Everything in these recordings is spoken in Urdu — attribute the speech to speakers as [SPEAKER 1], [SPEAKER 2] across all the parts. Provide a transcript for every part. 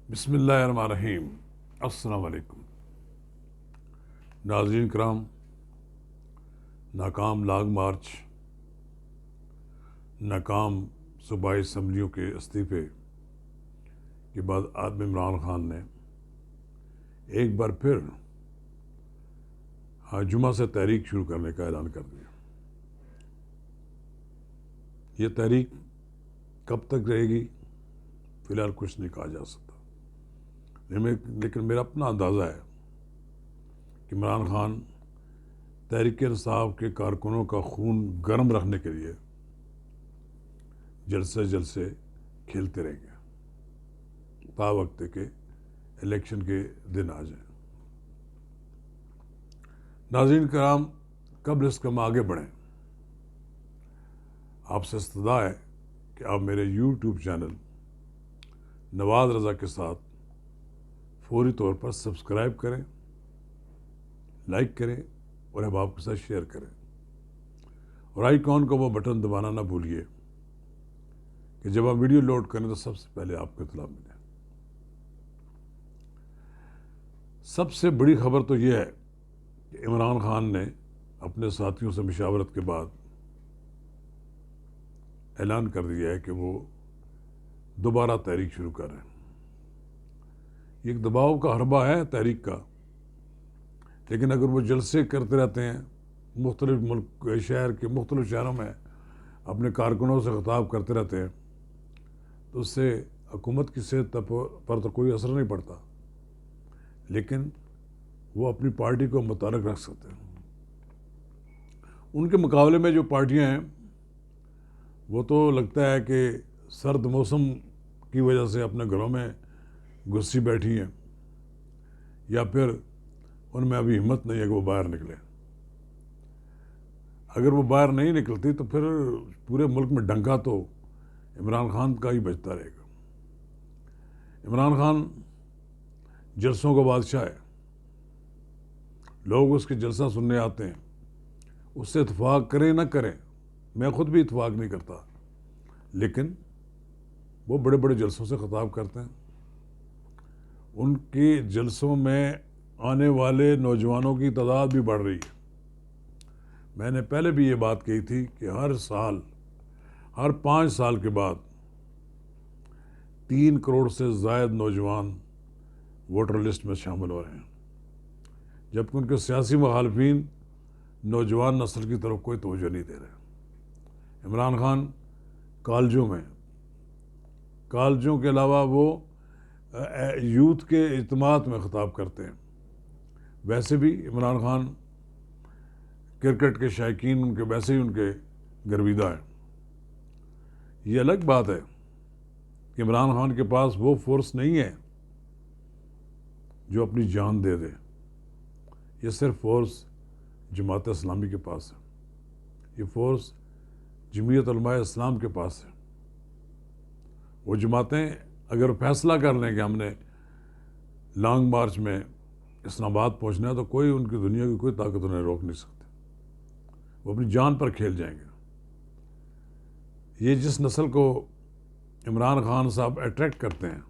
[SPEAKER 1] بسم اللہ الرحمن الرحیم۔ السلام علیکم ناظرین کرام۔ ناکام لانگ مارچ، ناکام صوبائی اسمبلیوں کے استعفے کے بعد آدم عمران خان نے ایک بار پھر جمعہ سے تحریک شروع کرنے کا اعلان کر دیا۔ یہ تحریک کب تک رہے گی فی الحال کچھ نہیں کہا جا سکتا، لیکن میرا اپنا اندازہ ہے کہ عمران خان تحریک انصاف کے کارکنوں کا خون گرم رکھنے کے لیے جلسے کھیلتے رہیں گے تا وقت کہ الیکشن کے دن آ جائیں۔ ناظرین کرام، قبل اس کے ہم آگے بڑھیں، آپ سے استدعا ہے کہ آپ میرے یوٹیوب چینل نواز رضا کے ساتھ فوری طور پر سبسکرائب کریں، لائک کریں اور احباب کے ساتھ شیئر کریں، اور آئیکن کو وہ بٹن دبانا نہ بھولیے کہ جب آپ ویڈیو لوڈ کریں تو سب سے پہلے آپ کو اطلاع ملے۔ سب سے بڑی خبر تو یہ ہے کہ عمران خان نے اپنے ساتھیوں سے مشاورت کے بعد اعلان کر دیا ہے کہ وہ دوبارہ تحریک شروع کر رہے ہیں۔ یہ ایک دباؤ کا حربہ ہے تحریک کا، لیکن اگر وہ جلسے کرتے رہتے ہیں، مختلف ملک شہر کے مختلف شہروں میں اپنے کارکنوں سے خطاب کرتے رہتے ہیں تو اس سے حکومت کی صحت پر تو کوئی اثر نہیں پڑتا، لیکن وہ اپنی پارٹی کو متحرک رکھ سکتے ہیں۔ ان کے مقابلے میں جو پارٹیاں ہیں وہ تو لگتا ہے کہ سرد موسم کی وجہ سے اپنے گھروں میں گھسی بیٹھی ہیں، یا پھر ان میں ابھی ہمت نہیں ہے کہ وہ باہر نکلے۔ اگر وہ باہر نہیں نکلتی تو پھر پورے ملک میں ڈنکا تو عمران خان کا ہی بجتا رہے گا۔ عمران خان جلسوں کا بادشاہ ہے، لوگ اس کے جلسہ سننے آتے ہیں، اس سے اتفاق کریں نہ کریں، میں خود بھی اتفاق نہیں کرتا، لیکن وہ بڑے بڑے جلسوں سے خطاب کرتے ہیں۔ ان کے جلسوں میں آنے والے نوجوانوں کی تعداد بھی بڑھ رہی ہے۔ میں نے پہلے بھی یہ بات کہی تھی کہ ہر 5 سال کے بعد 3 کروڑ سے زائد نوجوان ووٹر لسٹ میں شامل ہو رہے ہیں، جبکہ ان کے سیاسی مخالفین نوجوان نسل کی طرف کوئی توجہ نہیں دے رہے۔ عمران خان کالجوں کے علاوہ وہ یوتھ کے اجتماعات میں خطاب کرتے ہیں۔ ویسے بھی عمران خان کرکٹ کے شائقین ویسے ہی ان کے گرویدہ ہیں۔ یہ الگ بات ہے کہ عمران خان کے پاس وہ فورس نہیں ہے جو اپنی جان دے دے۔ یہ صرف فورس جماعت اسلامی کے پاس ہے، یہ فورس جمعیت علماء اسلام کے پاس ہے۔ وہ جماعتیں اگر فیصلہ کر لیں کہ ہم نے لانگ مارچ میں اسلام آباد پہنچنا ہے تو کوئی ان کی دنیا کی کوئی طاقت انہیں روک نہیں سکتی، وہ اپنی جان پر کھیل جائیں گے۔ یہ جس نسل کو عمران خان صاحب اٹریکٹ کرتے ہیں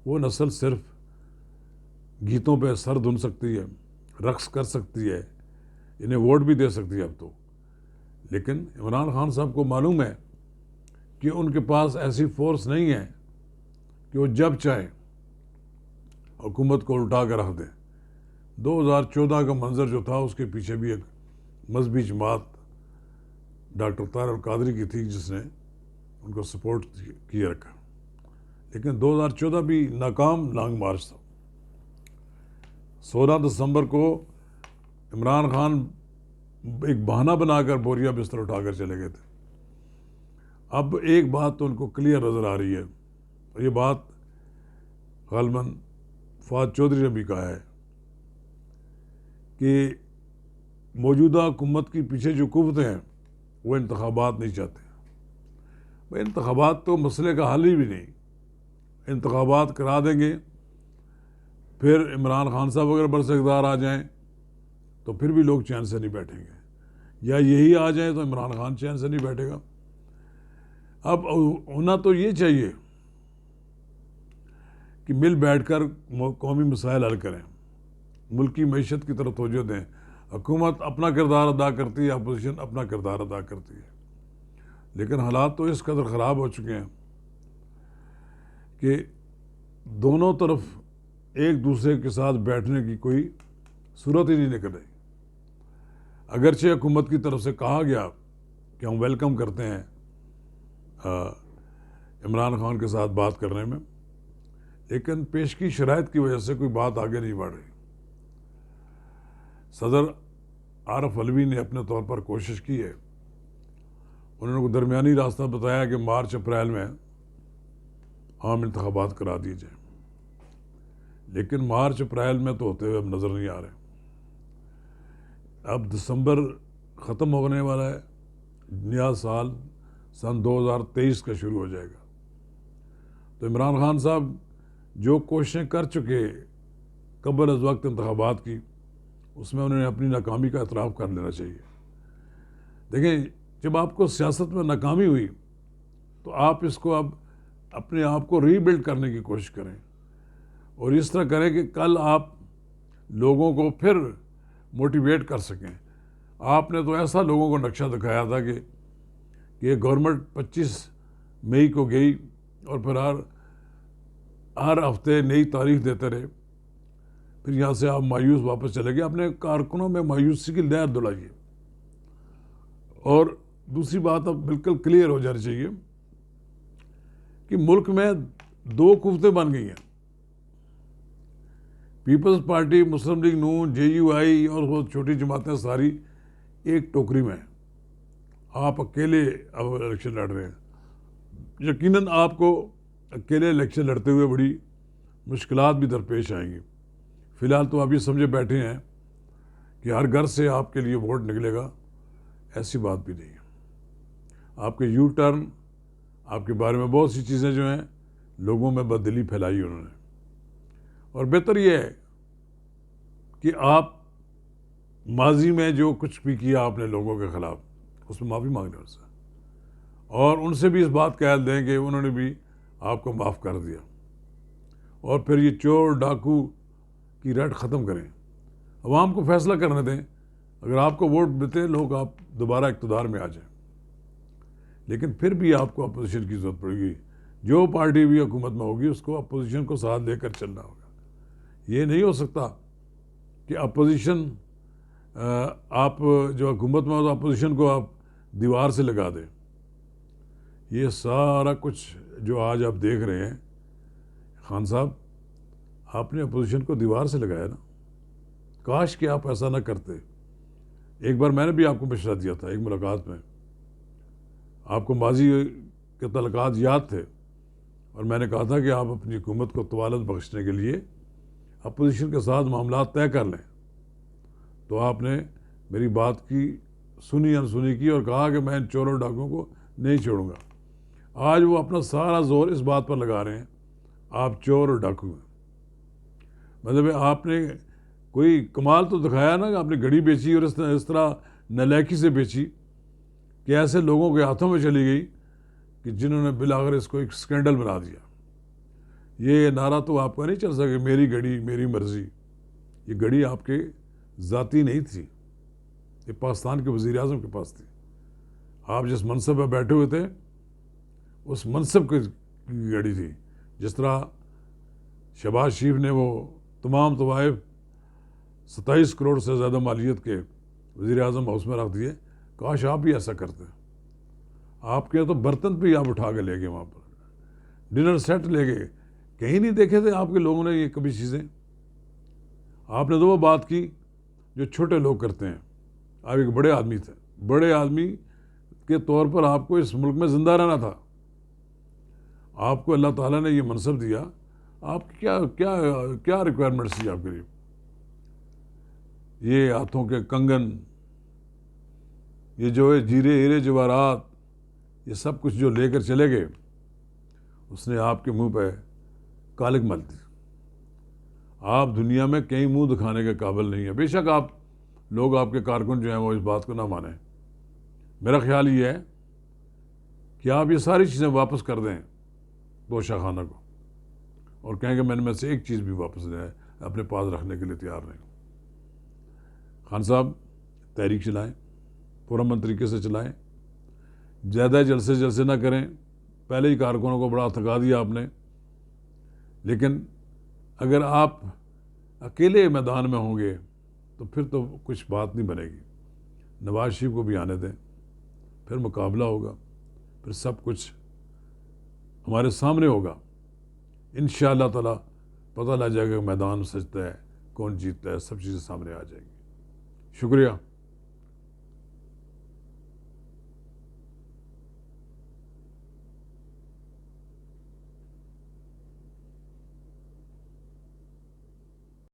[SPEAKER 1] وہ نسل صرف گیتوں پہ سر دھن سکتی ہے، رقص کر سکتی ہے، انہیں ووٹ بھی دے سکتی ہے اب تو، لیکن عمران خان صاحب کو معلوم ہے کہ ان کے پاس ایسی فورس نہیں ہے کہ وہ جب چاہے حکومت کو الٹا کر رکھ دیں۔ 2014 کا منظر جو تھا اس کے پیچھے بھی ایک مذہبی جماعت ڈاکٹر طاہر القادری کی تھی جس نے ان کو سپورٹ کیے رکھا، لیکن 2014 بھی ناکام لانگ مارچ تھا۔ 16 دسمبر کو عمران خان ایک بہانہ بنا کر بوریا بستر اٹھا کر چلے گئے تھے۔ اب ایک بات تو ان کو کلیئر نظر آ رہی ہے، اور یہ بات غالباً فواد چودھری نے بھی کہا ہے کہ موجودہ حکومت کی پیچھے جو قوتیں ہیں وہ انتخابات نہیں چاہتے۔ بھائی انتخابات تو مسئلے کا حل ہی بھی نہیں، انتخابات کرا دیں گے، پھر عمران خان صاحب اگر برسر اقتدار آ جائیں تو پھر بھی لوگ چین سے نہیں بیٹھیں گے، یا یہی آ جائیں تو عمران خان چین سے نہیں بیٹھے گا۔ اب ہونا تو یہ چاہیے کہ مل بیٹھ کر قومی مسائل حل کریں، ملکی معیشت کی طرف توجہ دیں۔ حکومت اپنا کردار ادا کرتی ہے، اپوزیشن اپنا کردار ادا کرتی ہے، لیکن حالات تو اس قدر خراب ہو چکے ہیں کہ دونوں طرف ایک دوسرے کے ساتھ بیٹھنے کی کوئی صورت ہی نہیں نکل رہی۔ اگرچہ حکومت کی طرف سے کہا گیا کہ ہم ویلکم کرتے ہیں عمران خان کے ساتھ بات کرنے میں، لیکن پیشگی شرائط کی وجہ سے کوئی بات آگے نہیں بڑھ رہی۔ صدر عارف علوی نے اپنے طور پر کوشش کی ہے، انہوں نے کو درمیانی راستہ بتایا کہ مارچ اپریل میں عام انتخابات کرا دی جائیں، لیکن مارچ اپریل میں تو ہوتے ہوئے اب نظر نہیں آ رہے۔ اب دسمبر ختم ہونے والا ہے، نیا سال سن 2023 کا شروع ہو جائے گا، تو عمران خان صاحب جو کوششیں کر چکے قبل از وقت انتخابات کی، اس میں انہوں نے اپنی ناکامی کا اعتراف کر لینا چاہیے۔ دیکھیں، جب آپ کو سیاست میں ناکامی ہوئی تو آپ اس کو اب اپنے آپ کو ری بلڈ کرنے کی کوشش کریں، اور اس طرح کریں کہ کل آپ لوگوں کو پھر موٹیویٹ کر سکیں۔ آپ نے تو ایسا لوگوں کو نقشہ دکھایا تھا کہ یہ گورنمنٹ 25 مئی کو گئی اور پھر ہر ہفتے نئی تاریخ دیتے رہے، پھر یہاں سے آپ مایوس واپس چلے گئے۔ اپنے کارکنوں میں مایوسی کی لہر دلائیے۔ اور دوسری بات اب بالکل کلیئر ہو جانی چاہیے کہ ملک میں دو قوتیں بن گئی ہیں، پیپلز پارٹی، مسلم لیگ نون، جے یو آئی اور وہ چھوٹی جماعتیں ساری ایک ٹوکری میں ہیں۔ آپ اکیلے اب الیکشن لڑ رہے ہیں۔ یقیناً آپ کو اکیلے الیکشن لڑتے ہوئے بڑی مشکلات بھی درپیش آئیں گی۔ فی الحال تو آپ یہ سمجھے بیٹھے ہیں کہ ہر گھر سے آپ کے لیے ووٹ نکلے گا، ایسی بات بھی نہیں ہے۔ آپ کے یو ٹرن، آپ کے بارے میں بہت سی چیزیں جو ہیں لوگوں میں بددلی پھیلائی انہوں نے، اور بہتر یہ ہے کہ آپ ماضی میں جو کچھ بھی کیا آپ نے لوگوں کے خلاف، اس میں معافی مانگ لیں ان سے، اور ان سے بھی اس بات کا عہد دیں کہ انہوں نے بھی آپ کو معاف کر دیا، اور پھر یہ چور ڈاکو کی رٹ ختم کریں، عوام کو فیصلہ کرنے دیں۔ اگر آپ کو ووٹ دیتے لوگ، آپ دوبارہ اقتدار میں آ جائیں، لیکن پھر بھی آپ کو اپوزیشن کی ضرورت پڑے گی۔ جو پارٹی بھی حکومت میں ہوگی اس کو اپوزیشن کو ساتھ لے کر چلنا ہوگا۔ یہ نہیں ہو سکتا کہ اپوزیشن آپ جو حکومت میں ہو تو اپوزیشن کو آپ دیوار سے لگا دیں۔ یہ سارا کچھ جو آج آپ دیکھ رہے ہیں، خان صاحب آپ نے اپوزیشن کو دیوار سے لگایا نا، کاش کہ آپ ایسا نہ کرتے۔ ایک بار میں نے بھی آپ کو مشورہ دیا تھا ایک ملاقات میں، آپ کو ماضی کے تعلقات یاد تھے، اور میں نے کہا تھا کہ آپ اپنی حکومت کو طوالت بخشنے کے لیے اپوزیشن کے ساتھ معاملات طے کر لیں، تو آپ نے میری بات کی سنی انسنی کی اور کہا کہ میں ان چوروں ڈاکوں کو نہیں چھوڑوں گا۔ آج وہ اپنا سارا زور اس بات پر لگا رہے ہیں آپ چور اور ڈاکو ہیں۔ مطلب آپ نے کوئی کمال تو دکھایا نا کہ آپ نے گھڑی بیچی، اور اس طرح نالیکی سے بیچی کہ ایسے لوگوں کے ہاتھوں میں چلی گئی کہ جنہوں نے بالآخر اس کو ایک سکینڈل بنا دیا۔ یہ نعرہ تو آپ کا نہیں چل سکے میری گھڑی میری مرضی، یہ گھڑی آپ کے ذاتی نہیں تھی، یہ پاکستان کے وزیر اعظم کے پاس تھی۔ آپ جس منصب پہ بیٹھے ہوئے تھے اس منصب کی گھڑی تھی۔ جس طرح شہباز شریف نے وہ تمام طوائف 27 کروڑ سے زیادہ مالیت کے وزیر اعظم ہاؤس میں رکھ دیے، کاش آپ بھی ایسا کرتے۔ آپ کے تو برتن بھی آپ اٹھا کے لے گئے، وہاں پر ڈنر سیٹ لے گئے، کہیں نہیں دیکھے تھے آپ کے لوگوں نے یہ کبھی چیزیں۔ آپ نے تو وہ بات کی جو چھوٹے لوگ کرتے ہیں۔ آپ ایک بڑے آدمی تھے، بڑے آدمی کے طور پر آپ کو اس ملک میں زندہ رہنا تھا۔ آپ کو اللہ تعالیٰ نے یہ منصب دیا، آپ کی کیا ریکوائرمنٹس تھی آپ کے لیے؟ یہ ہاتھوں کے کنگن، یہ جو ہے جیرے ہیرے جواہرات، یہ سب کچھ جو لے کر چلے گئے، اس نے آپ کے منہ پہ کالک مل دی۔ آپ دنیا میں کہیں منہ دکھانے کے قابل نہیں ہیں۔ بے شک لوگ آپ کے کارکن جو ہیں وہ اس بات کو نہ مانیں۔ میرا خیال یہ ہے کہ آپ یہ ساری چیزیں واپس کر دیں توشہ خانہ کو، اور کہیں کہ میں نے میں سے ایک چیز بھی واپس اپنے پاس رکھنے کے لیے تیار نہیں ہوں۔ خان صاحب تحریک چلائیں، پرامن طریقے سے چلائیں، زیادہ جلسے نہ کریں۔ پہلے ہی کارکنوں کو بڑا تھکا دیا آپ نے، لیکن اگر آپ اکیلے میدان میں ہوں گے تو پھر تو کچھ بات نہیں بنے گی۔ نواز شریف کو بھی آنے دیں، پھر مقابلہ ہوگا، پھر سب کچھ ہمارے سامنے ہوگا۔ انشاءاللہ تعالی پتہ لگ جائے گا کہ میدان سجتا ہے، کون جیتتا ہے، سب چیزیں سامنے آ جائیں گی۔ شکریہ۔